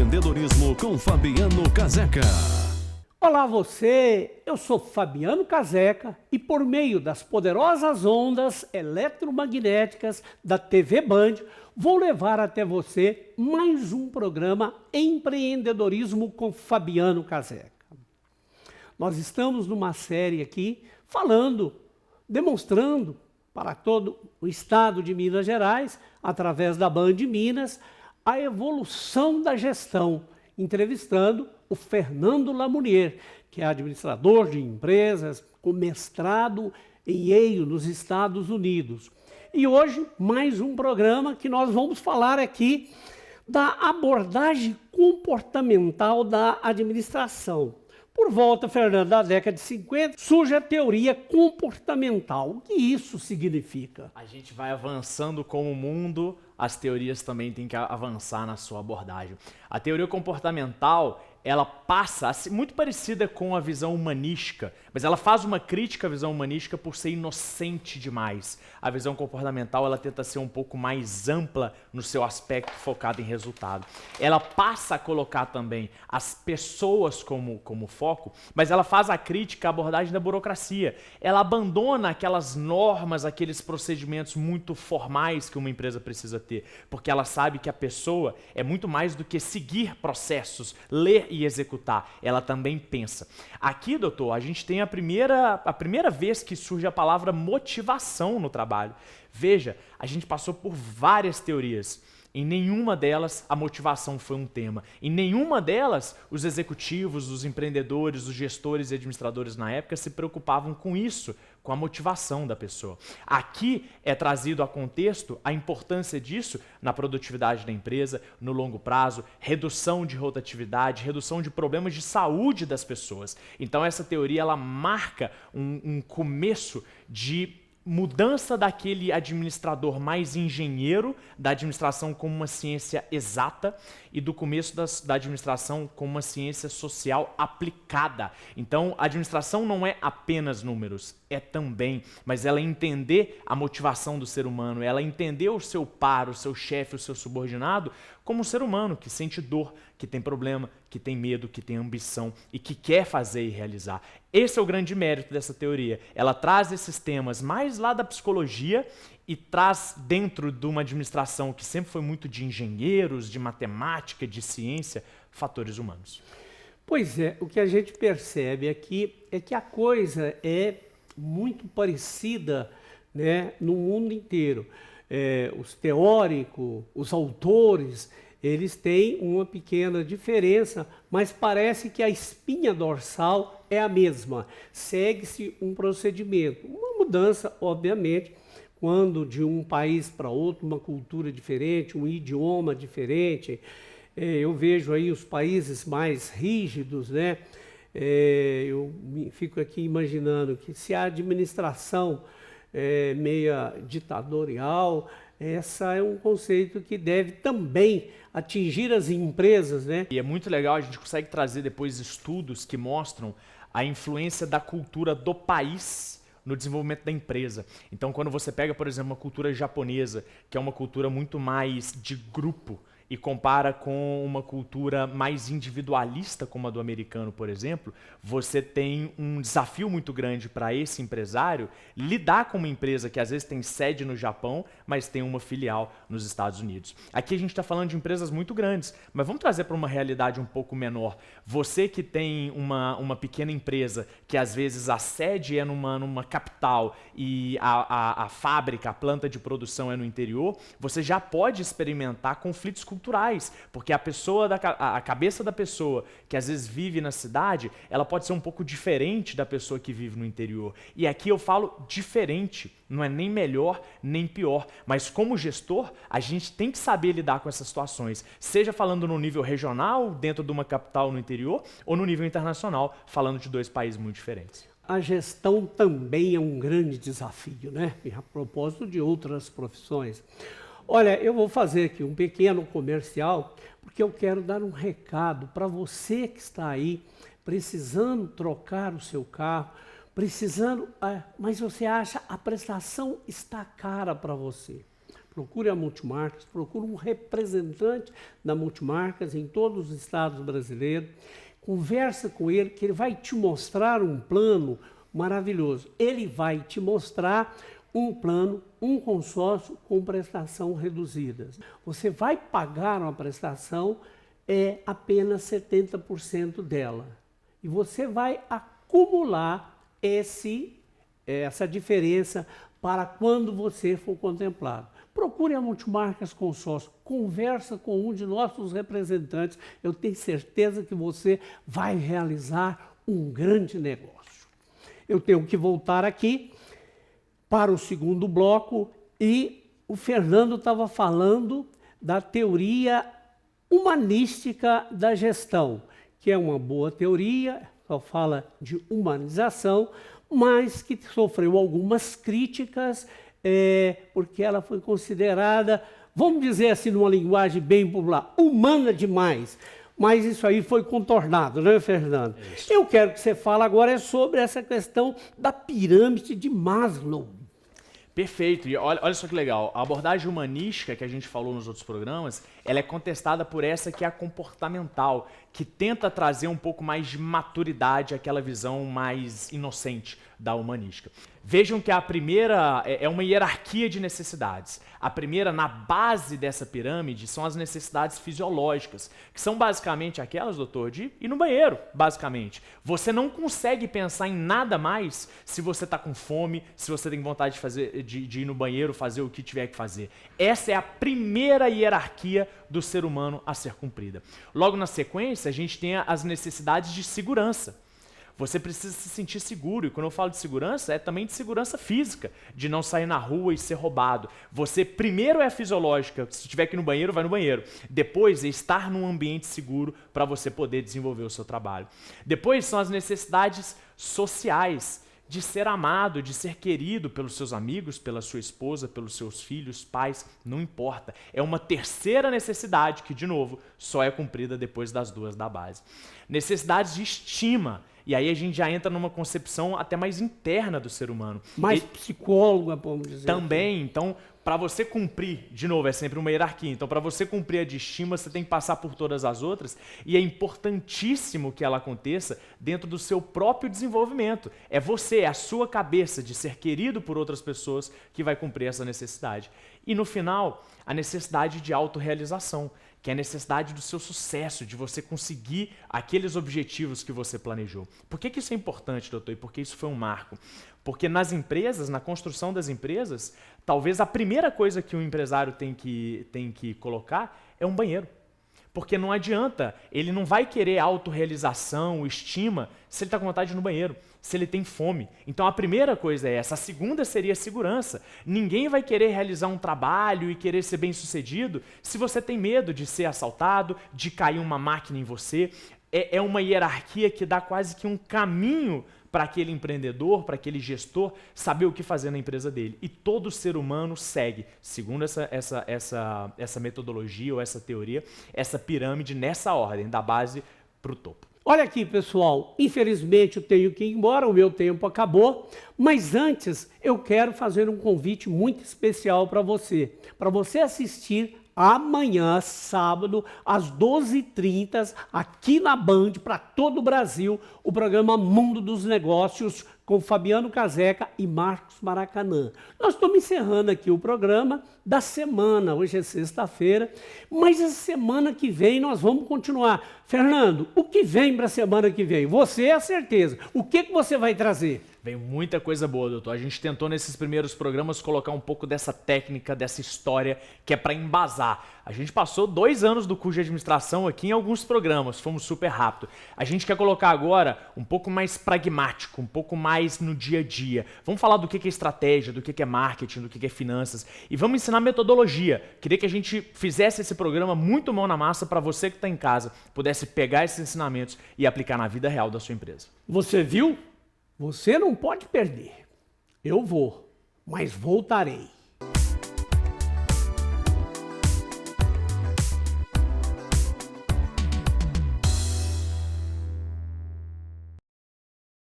Empreendedorismo com Fabiano Caseca. Olá você, eu sou Fabiano Caseca e por meio das poderosas ondas eletromagnéticas da TV Band, vou levar até você mais um programa Empreendedorismo com Fabiano Caseca. Nós estamos numa série aqui falando, demonstrando para todo o estado de Minas Gerais, através da Band Minas, a evolução da gestão, entrevistando o Fernando Lamounier, que é administrador de empresas, com mestrado em Yale, nos Estados Unidos. E hoje, mais um programa que nós vamos falar aqui da abordagem comportamental da administração. Por volta, Fernando, da década de 50, surge a teoria comportamental. O que isso significa? A gente vai avançando como o mundo, as teorias também têm que avançar na sua abordagem. A teoria comportamental, ela passa a ser muito parecida com a visão humanística, mas ela faz uma crítica à visão humanística por ser inocente demais. A visão comportamental, ela tenta ser um pouco mais ampla no seu aspecto focado em resultado. Ela passa a colocar também as pessoas como foco, mas ela faz a crítica à abordagem da burocracia. Ela abandona aquelas normas, aqueles procedimentos muito formais que uma empresa precisa ter, porque ela sabe que a pessoa é muito mais do que seguir processos, ler e executar, ela também pensa. Aqui, doutor, a gente tem a primeira vez que surge a palavra motivação no trabalho. Veja, a gente passou por várias teorias. Em nenhuma delas a motivação foi um tema. Em nenhuma delas os executivos, os empreendedores, os gestores e administradores na época se preocupavam com isso, com a motivação da pessoa. Aqui é trazido a contexto a importância disso na produtividade da empresa, no longo prazo, redução de rotatividade, redução de problemas de saúde das pessoas. Então essa teoria ela marca um começo de mudança daquele administrador mais engenheiro, da administração como uma ciência exata e do começo da administração como uma ciência social aplicada. Então, a administração não é apenas números, é também, mas ela entender a motivação do ser humano, ela entender o seu par, o seu chefe, o seu subordinado como um ser humano que sente dor, que tem problema, que tem medo, que tem ambição e que quer fazer e realizar. Esse é o grande mérito dessa teoria. Ela traz esses temas mais lá da psicologia e traz dentro de uma administração que sempre foi muito de engenheiros, de matemática, de ciência, fatores humanos. Pois é, o que a gente percebe aqui é que a coisa é muito parecida, né, no mundo inteiro. Os teóricos, os autores, eles têm uma pequena diferença, mas parece que a espinha dorsal é a mesma. Segue-se um procedimento, uma mudança, obviamente, quando de um país para outro, uma cultura diferente, um idioma diferente. Eu vejo aí os países mais rígidos, né? Eu fico aqui imaginando que se a administração meia ditatorial, essa é um conceito que deve também atingir as empresas, né? E é muito legal, a gente consegue trazer depois estudos que mostram a influência da cultura do país no desenvolvimento da empresa. Então, quando você pega, por exemplo, uma cultura japonesa, que é uma cultura muito mais de grupo, e compara com uma cultura mais individualista como a do americano, por exemplo, você tem um desafio muito grande para esse empresário lidar com uma empresa que às vezes tem sede no Japão, mas tem uma filial nos Estados Unidos. Aqui a gente está falando de empresas muito grandes, mas vamos trazer para uma realidade um pouco menor. Você que tem uma pequena empresa que às vezes a sede é numa capital e a fábrica, a planta de produção é no interior, você já pode experimentar conflitos culturais, porque a cabeça da pessoa que às vezes vive na cidade, ela pode ser um pouco diferente da pessoa que vive no interior. E aqui eu falo diferente, não é nem melhor nem pior, mas como gestor, a gente tem que saber lidar com essas situações, seja falando no nível regional, dentro de uma capital no interior, ou no nível internacional, falando de dois países muito diferentes. A gestão também é um grande desafio, né? E a propósito de outras profissões. Olha, eu vou fazer aqui um pequeno comercial, porque eu quero dar um recado para você que está aí precisando trocar o seu carro, mas você acha a prestação está cara para você. procure a Multimarcas, procure um representante da Multimarcas em todos os estados brasileiros, conversa com ele que ele vai te mostrar um plano maravilhoso. Ele vai te mostrar um plano, um consórcio com prestação reduzida. Você vai pagar uma prestação apenas 70% dela. E você vai acumular essa diferença para quando você for contemplado. Procure a Multimarcas Consórcio, conversa com um de nossos representantes. Eu tenho certeza que você vai realizar um grande negócio. Eu tenho que voltar aqui para o segundo bloco e o Fernando estava falando da teoria humanística da gestão, que é uma boa teoria, só fala de humanização, mas que sofreu algumas críticas porque ela foi considerada, vamos dizer assim, numa linguagem bem popular, humana demais. Mas isso aí foi contornado, né, Fernando? Isso. Eu quero que você fale agora sobre essa questão da pirâmide de Maslow. Perfeito. E olha só que legal. A abordagem humanística que a gente falou nos outros programas, ela é contestada por essa que é a comportamental, que tenta trazer um pouco mais de maturidade àquela visão mais inocente da humanística. Vejam que a primeira é uma hierarquia de necessidades. A primeira, na base dessa pirâmide, são as necessidades fisiológicas, que são basicamente aquelas, doutor, de ir no banheiro, basicamente. Você não consegue pensar em nada mais se você está com fome, se você tem vontade de ir no banheiro, fazer o que tiver que fazer. Essa é a primeira hierarquia do ser humano a ser cumprida. Logo na sequência, a gente tem as necessidades de segurança. Você precisa se sentir seguro, e quando eu falo de segurança, é também de segurança física, de não sair na rua e ser roubado. Você primeiro é fisiológica, se tiver que ir no banheiro, vai no banheiro. Depois é estar num ambiente seguro para você poder desenvolver o seu trabalho. Depois são as necessidades sociais, de ser amado, de ser querido pelos seus amigos, pela sua esposa, pelos seus filhos, pais, não importa. É uma terceira necessidade que, de novo, só é cumprida depois das duas da base. Necessidades de estima. E aí a gente já entra numa concepção até mais interna do ser humano. Mais psicóloga, vamos dizer. Também, então, para você cumprir, de novo, é sempre uma hierarquia. Então, para você cumprir a de estima, você tem que passar por todas as outras. E é importantíssimo que ela aconteça dentro do seu próprio desenvolvimento. É você, é a sua cabeça de ser querido por outras pessoas que vai cumprir essa necessidade. E no final, a necessidade de autorrealização, que é a necessidade do seu sucesso, de você conseguir aqueles objetivos que você planejou. Por que isso é importante, doutor? E por que isso foi um marco? Porque nas empresas, na construção das empresas, talvez a primeira coisa que um empresário tem que colocar é um banheiro. Porque não adianta, ele não vai querer autorrealização, estima, se ele está com vontade de ir no banheiro, se ele tem fome. Então a primeira coisa é essa, a segunda seria a segurança. Ninguém vai querer realizar um trabalho e querer ser bem-sucedido se você tem medo de ser assaltado, de cair uma máquina em você. É uma hierarquia que dá quase que um caminho para aquele empreendedor, para aquele gestor, saber o que fazer na empresa dele. E todo ser humano segue, segundo essa metodologia ou essa teoria, essa pirâmide nessa ordem, da base para o topo. Olha aqui, pessoal, infelizmente eu tenho que ir embora, o meu tempo acabou, mas antes eu quero fazer um convite muito especial para você assistir amanhã, sábado, às 12h30, aqui na Band, para todo o Brasil, o programa Mundo dos Negócios, com Fabiano Caseca e Marcos Maracanã. Nós estamos encerrando aqui o programa da semana, hoje é sexta-feira, mas a semana que vem nós vamos continuar. Fernando, o que vem para a semana que vem? Você é a certeza. O que você vai trazer? Vem muita coisa boa, doutor. A gente tentou nesses primeiros programas colocar um pouco dessa técnica, dessa história, que é para embasar. A gente passou 2 anos do curso de administração aqui em alguns programas, fomos super rápido. A gente quer colocar agora um pouco mais pragmático, um pouco mais no dia a dia. Vamos falar do que é estratégia, do que é marketing, do que é finanças e vamos ensinar metodologia. Queria que a gente fizesse esse programa muito mão na massa para você que está em casa, pudesse pegar esses ensinamentos e aplicar na vida real da sua empresa. Você viu? Você não pode perder. Eu vou, mas voltarei.